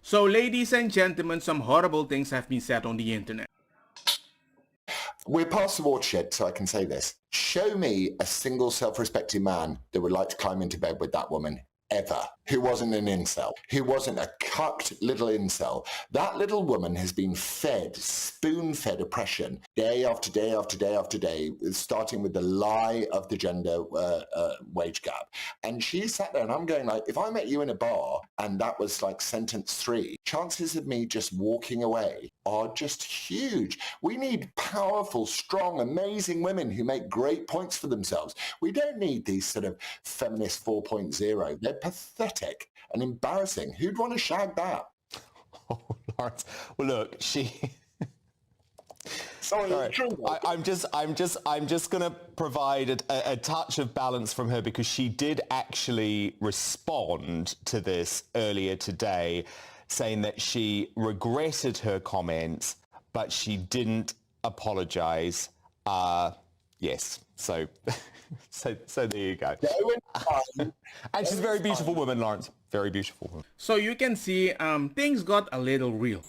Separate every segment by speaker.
Speaker 1: So ladies and gentlemen, some horrible things have been said on the internet.
Speaker 2: We're past the watershed, so I can say this. Show me a single self-respecting man that would like to climb into bed with that woman, ever, who wasn't an incel, who wasn't a cucked little incel. That little woman has been fed, spoon-fed oppression day after day after day after day, starting with the lie of the gender wage gap. And she sat there and I'm going like, if I met you in a bar and that was like sentence 3, chances of me just walking away are just huge. We need powerful, strong, amazing women who make great points for themselves. We don't need these sort of feminist 4.0. They're pathetic and embarrassing. Who'd want to shag that?
Speaker 3: Oh, Lawrence. Well, look, she...
Speaker 2: Sorry,
Speaker 3: I'm just going to provide a touch of balance from her, because she did actually respond to this earlier today, saying that she regretted her comments, but she didn't apologise. Yes, so there you go. And she's a very beautiful woman, Lawrence. Very beautiful woman.
Speaker 1: So you can see things got a little real.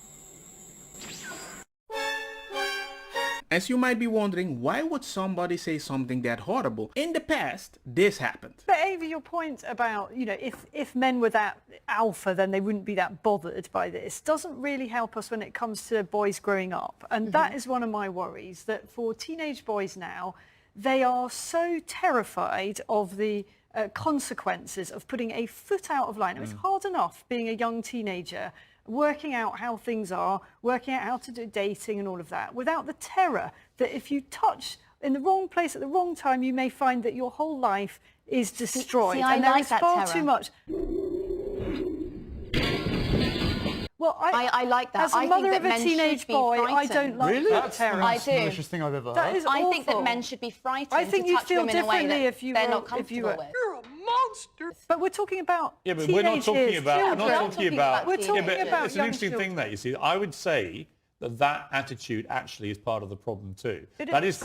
Speaker 1: As you might be wondering, why would somebody say something that horrible? In the past, this happened.
Speaker 4: But Ava, your point about, you know, if men were that alpha, then they wouldn't be that bothered by this, doesn't really help us when it comes to boys growing up. And that is one of my worries, that for teenage boys now, they are so terrified of the consequences of putting a foot out of line. It's hard enough being a young teenager, working out how things are, working out how to do dating and all of that, without the terror that if you touch in the wrong place at the wrong time, you may find that your whole life is destroyed.
Speaker 5: See, I
Speaker 4: and
Speaker 5: like
Speaker 4: there is
Speaker 5: that
Speaker 4: far
Speaker 5: terror.
Speaker 4: too much. Well,
Speaker 5: I like that.
Speaker 4: As a
Speaker 5: I
Speaker 4: mother
Speaker 5: think
Speaker 4: of
Speaker 5: that
Speaker 4: a
Speaker 5: men
Speaker 4: teenage
Speaker 5: should be
Speaker 4: boy, I
Speaker 5: frightened.
Speaker 4: don't like
Speaker 6: Really?
Speaker 4: that
Speaker 6: That's
Speaker 4: terror.
Speaker 5: I
Speaker 6: the
Speaker 5: do.
Speaker 6: most thing I've ever
Speaker 4: That
Speaker 6: heard.
Speaker 4: is
Speaker 5: I think that
Speaker 4: awful.
Speaker 5: men should be frightened
Speaker 4: I think
Speaker 5: to
Speaker 4: you'd
Speaker 5: touch
Speaker 4: feel
Speaker 5: women in a way
Speaker 4: differently
Speaker 5: that
Speaker 4: if you
Speaker 5: they're
Speaker 4: were-
Speaker 5: not
Speaker 4: if you
Speaker 5: comfortable
Speaker 4: were-
Speaker 5: with.
Speaker 4: You're a monster. But we're talking about
Speaker 6: Yeah, but
Speaker 4: teenage
Speaker 6: we're not talking
Speaker 4: years,
Speaker 6: about. We're
Speaker 4: children.
Speaker 6: not talking about.
Speaker 4: We're talking
Speaker 6: yeah, but
Speaker 4: about
Speaker 6: it's an
Speaker 4: young
Speaker 6: interesting thing
Speaker 4: children.
Speaker 6: that you see. I would say that attitude actually is part of the problem too. That is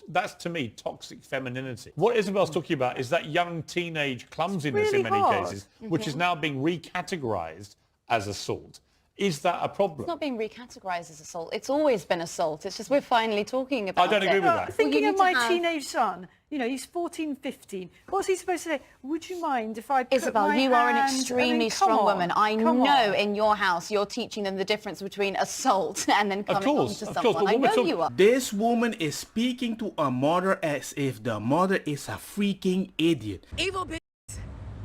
Speaker 6: that's to me toxic femininity. What Isabel's talking about is that young teenage clumsiness
Speaker 4: really
Speaker 6: in many
Speaker 4: hard.
Speaker 6: cases, which is now being recategorized as assault. Is that a problem?
Speaker 5: It's not being recategorised as assault. It's always been assault. It's just we're finally talking about it.
Speaker 6: I don't agree with that.
Speaker 4: Thinking
Speaker 5: you
Speaker 4: of
Speaker 5: need to
Speaker 4: my
Speaker 5: have-
Speaker 4: teenage son, you know, he's 14, 15. What's he supposed to say? Would you mind if I put
Speaker 5: Isabel,
Speaker 4: my
Speaker 5: you are an
Speaker 4: hand- I mean,
Speaker 5: extremely
Speaker 4: come
Speaker 5: strong
Speaker 4: on,
Speaker 5: woman. I
Speaker 4: come
Speaker 5: know
Speaker 4: on.
Speaker 5: in your house you're teaching them the difference between assault and then coming on
Speaker 6: course,
Speaker 5: to
Speaker 6: of
Speaker 5: someone.
Speaker 6: course, but
Speaker 5: I
Speaker 6: what we're
Speaker 5: know
Speaker 6: talking-
Speaker 5: you are.
Speaker 1: This woman is speaking to a mother as if the mother is a freaking idiot.
Speaker 7: Evil bitch,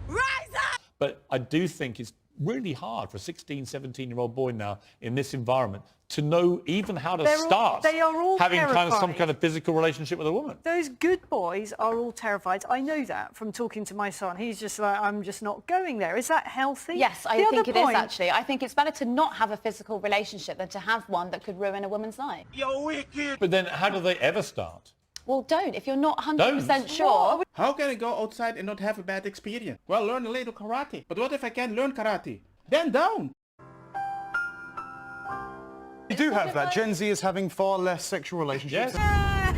Speaker 7: rise up!
Speaker 6: But I do think it's really hard for a 16, 17-year-old boy now in this environment to know even how to start
Speaker 4: they are all
Speaker 6: having some
Speaker 4: terrified.
Speaker 6: kind of physical relationship with a woman.
Speaker 4: Those good boys are all terrified. I know that from talking to my son. He's just like, I'm just not going there. Is that healthy?
Speaker 5: Yes, I
Speaker 4: The
Speaker 5: think
Speaker 4: other
Speaker 5: it is
Speaker 4: point-
Speaker 5: actually. I think it's better to not have a physical relationship than to have one that could ruin a woman's life.
Speaker 6: But then how do they ever start?
Speaker 5: Well, don't. If you're not 100%
Speaker 6: Don't.
Speaker 5: sure,
Speaker 1: How can I go outside and not have a bad experience? Well, learn a little karate. But what if I can't learn karate? Then don't.
Speaker 6: You do have that.
Speaker 8: Gen Z is having far less sexual relationships.
Speaker 6: Yes.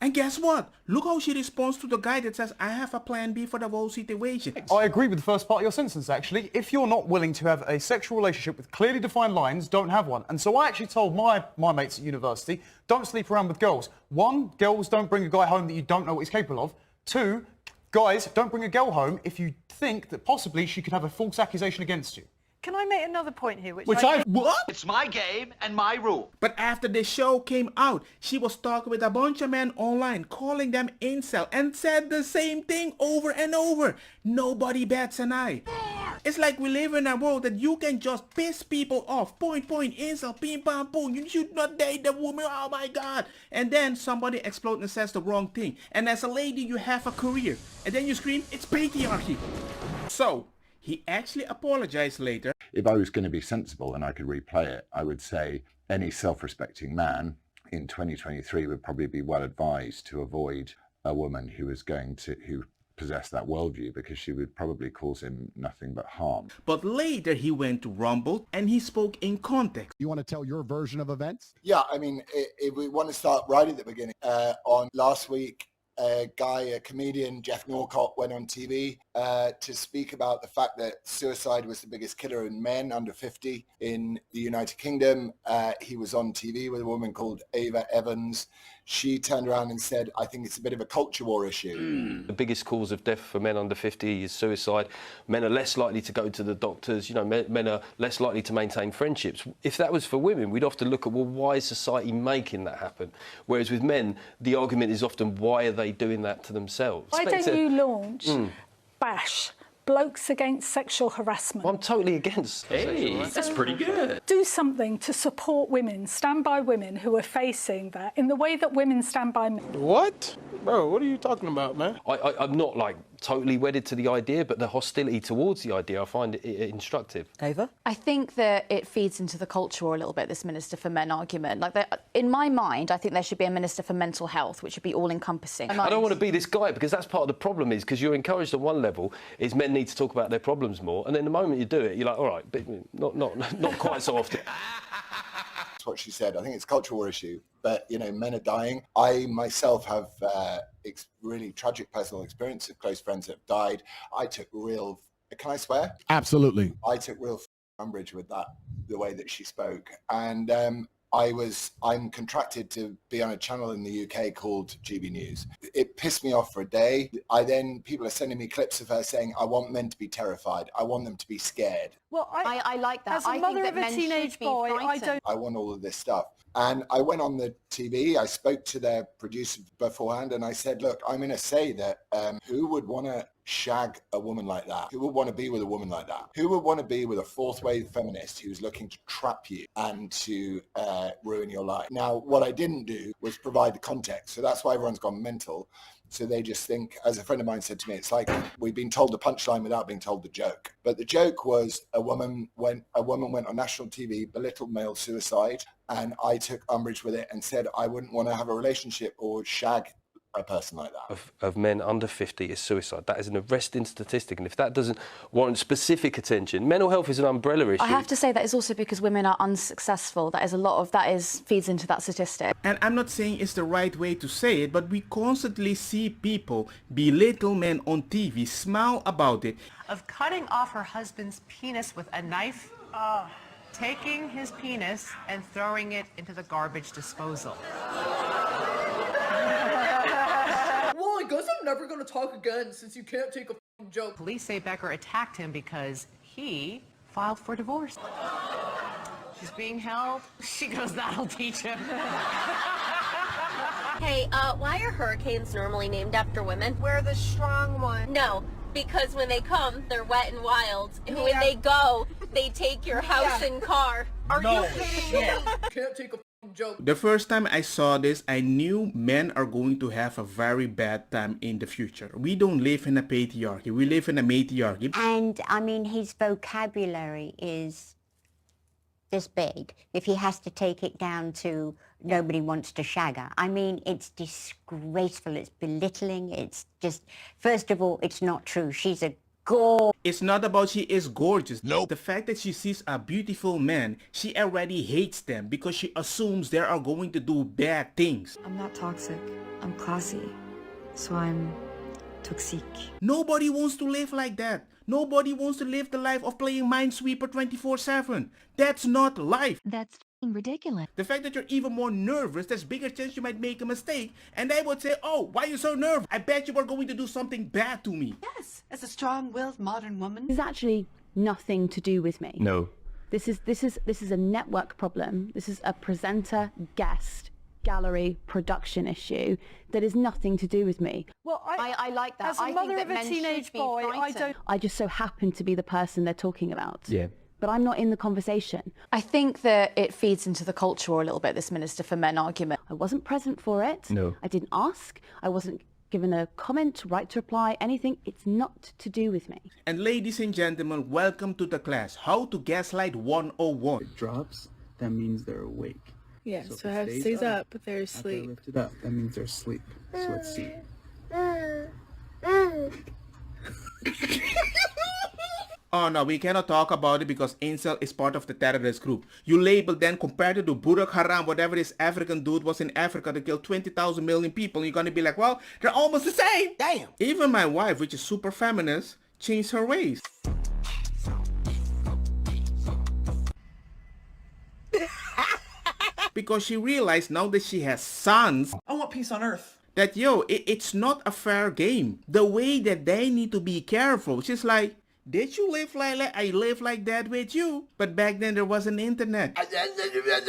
Speaker 1: And guess what? Look how she responds to the guy that says, I have a plan B for the whole situation.
Speaker 8: I agree with the first part of your sentence, actually. If you're not willing to have a sexual relationship with clearly defined lines, don't have one. And so I actually told my mates at university, don't sleep around with girls. 1, girls don't bring a guy home that you don't know what he's capable of. 2, guys, don't bring a girl home if you think that possibly she could have a false accusation against you.
Speaker 4: Can I make another point here?
Speaker 6: Which I...
Speaker 1: What?
Speaker 9: It's my game and my rule.
Speaker 1: But after the show came out, she was talking with a bunch of men online, calling them incel, and said the same thing over and over. Nobody bats an eye. It's like we live in a world that you can just piss people off. Point, incel, ping, pong, boom. You should not date the woman. Oh my God. And then somebody explodes and says the wrong thing. And as a lady, you have a career. And then you scream, it's patriarchy. So, he actually apologized later.
Speaker 2: If I was going to be sensible and I could replay it, I would say any self-respecting man in 2023 would probably be well advised to avoid a woman who possessed that worldview, because she would probably cause him nothing but harm.
Speaker 1: But later he went to Rumble and he spoke in context.
Speaker 10: You want to tell your version of events?
Speaker 2: Yeah, I mean, if we want to start right at the beginning, on last week, a comedian, Jeff Norcott, went on TV to speak about the fact that suicide was the biggest killer in men under 50 in the United Kingdom. He was on TV with a woman called Ava Evans. She turned around and said, I think it's a bit of a culture war issue.
Speaker 10: The biggest cause of death for men under 50 is suicide. Men are less likely to go to the doctors. You know, men are less likely to maintain friendships. If that was for women, we'd often look at, well, why is society making that happen? Whereas with men, the argument is often, why are they doing that to themselves?
Speaker 11: Why don't you launch BASH, Blokes Against Sexual Harassment?
Speaker 10: I'm totally against sexual harassment.
Speaker 12: That's pretty good.
Speaker 11: Do something to support women, stand by women who are facing that in the way that women stand by men.
Speaker 13: What? Bro, what are you talking about, man?
Speaker 10: I'm not, like, totally wedded to the idea, but the hostility towards the idea, I find it instructive.
Speaker 14: Ava?
Speaker 5: I think that it feeds into the culture war a little bit, this Minister for Men argument. Like, in my mind, I think there should be a Minister for Mental Health, which would be all-encompassing.
Speaker 10: I don't want to be this guy, because that's part of the problem, is because you're encouraged on one level, is men need to talk about their problems more, and then the moment you do it, you're like, all right, but not quite so often.
Speaker 2: That's what she said. I think it's a cultural war issue, but, you know, men are dying. I myself have really tragic personal experience of close friends that have died. I took real, can I swear?
Speaker 13: Absolutely.
Speaker 2: I took real umbrage with that, the way that she spoke. And I'm contracted to be on a channel in the UK called GB News. It pissed me off for a day. People are sending me clips of her saying, I want men to be terrified. I want them to be scared.
Speaker 4: Well,
Speaker 5: I like that.
Speaker 4: As a mother of a teenage boy,
Speaker 2: I want all of this stuff. And I went on the TV, I spoke to their producer beforehand, and I said, look, I'm going to say that who would want to shag a woman like that? Who would want to be with a woman like that? Who would want to be with a fourth wave feminist who's looking to trap you and to ruin your life? Now, what I didn't do was provide the context. So that's why everyone's gone mental. So they just think, as a friend of mine said to me, it's like we've been told the punchline without being told the joke. But the joke was a woman went on national TV, belittled male suicide, and I took umbrage with it and said I wouldn't want to have a relationship or shag a person like that.
Speaker 10: Of men under 50 is suicide. That is an arresting statistic, and if that doesn't warrant specific attention, mental health is an umbrella issue.
Speaker 5: I have to say that is also because women are unsuccessful. That is a lot of feeds into that statistic.
Speaker 1: And I'm not saying it's the right way to say it, but we constantly see people belittle men on TV, smile about it.
Speaker 15: Of cutting off her husband's penis with a knife, taking his penis and throwing it into the garbage disposal.
Speaker 7: Well, I guess I'm never gonna talk again since you can't take a f***ing joke.
Speaker 15: Police say Becker attacked him because he filed for divorce. She's being held. She goes, that'll teach him.
Speaker 16: Hey, why are hurricanes normally named after women?
Speaker 7: We're the strong one.
Speaker 16: No, because when they come, they're wet and wild. And when they go, they take your house and car.
Speaker 7: Are you kidding me? Can't take a f***ing joke.
Speaker 1: The first time I saw this, I knew men are going to have a very bad time in the future. We don't live in a patriarchy, we live in a matriarchy.
Speaker 17: And, I mean, his vocabulary is this big. If he has to take it down to nobody wants to shag her. I mean, it's disgraceful, it's belittling, it's just, first of all, it's not true. She's a
Speaker 1: It's not about she is gorgeous.
Speaker 13: Nope.
Speaker 1: The fact that she sees a beautiful man, she already hates them because she assumes they are going to do bad things.
Speaker 18: I'm not toxic. I'm classy. So I'm toxic.
Speaker 1: Nobody wants to live like that. Nobody wants to live the life of playing Minesweeper 24/7. That's not life.
Speaker 18: That's ridiculous.
Speaker 1: The fact that you're even more nervous, there's bigger chance you might make a mistake, and they would say, oh, why are you so nervous? I bet you are going to do something bad to me.
Speaker 7: Yes, as a strong-willed modern woman.
Speaker 19: This is actually nothing to do with me.
Speaker 10: No.
Speaker 19: This is a network problem. This is a presenter, guest, gallery, production issue that is nothing to do with me.
Speaker 4: Well,
Speaker 5: I like that.
Speaker 4: As a mother of a teenage boy,
Speaker 19: I just so happen to be the person they're talking about.
Speaker 10: Yeah.
Speaker 19: But I'm not in the conversation.
Speaker 5: I think that it feeds into the culture war a little bit, this Minister for Men argument.
Speaker 19: I wasn't present for it.
Speaker 10: No.
Speaker 19: I didn't ask. I wasn't given a comment, right to reply, anything. It's not to do with me.
Speaker 1: And ladies and gentlemen, welcome to the class, How to Gaslight 101.
Speaker 20: It drops, that means they're awake.
Speaker 18: Yeah,
Speaker 20: so
Speaker 18: so if it stays up, but they're asleep.
Speaker 20: If they lift it up, that means they're asleep. So let's see.
Speaker 1: Oh no, we cannot talk about it because incel is part of the terrorist group. You label them compared to Burak Haram, whatever this African dude was in Africa to kill 20,000 million people. You're gonna be like, well, they're almost the same. Damn. Even my wife, which is super feminist, changed her ways. Because she realized now that she has sons,
Speaker 7: I want peace on earth.
Speaker 1: that it's not a fair game. The way that they need to be careful. She's like, did you live like that? I live like that with you. But back then there wasn't internet.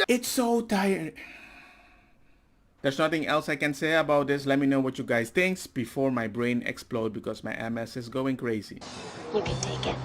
Speaker 1: It's so tired. There's nothing else I can say about this. Let me know what you guys think before my brain explodes because my MS is going crazy.
Speaker 17: You can take it.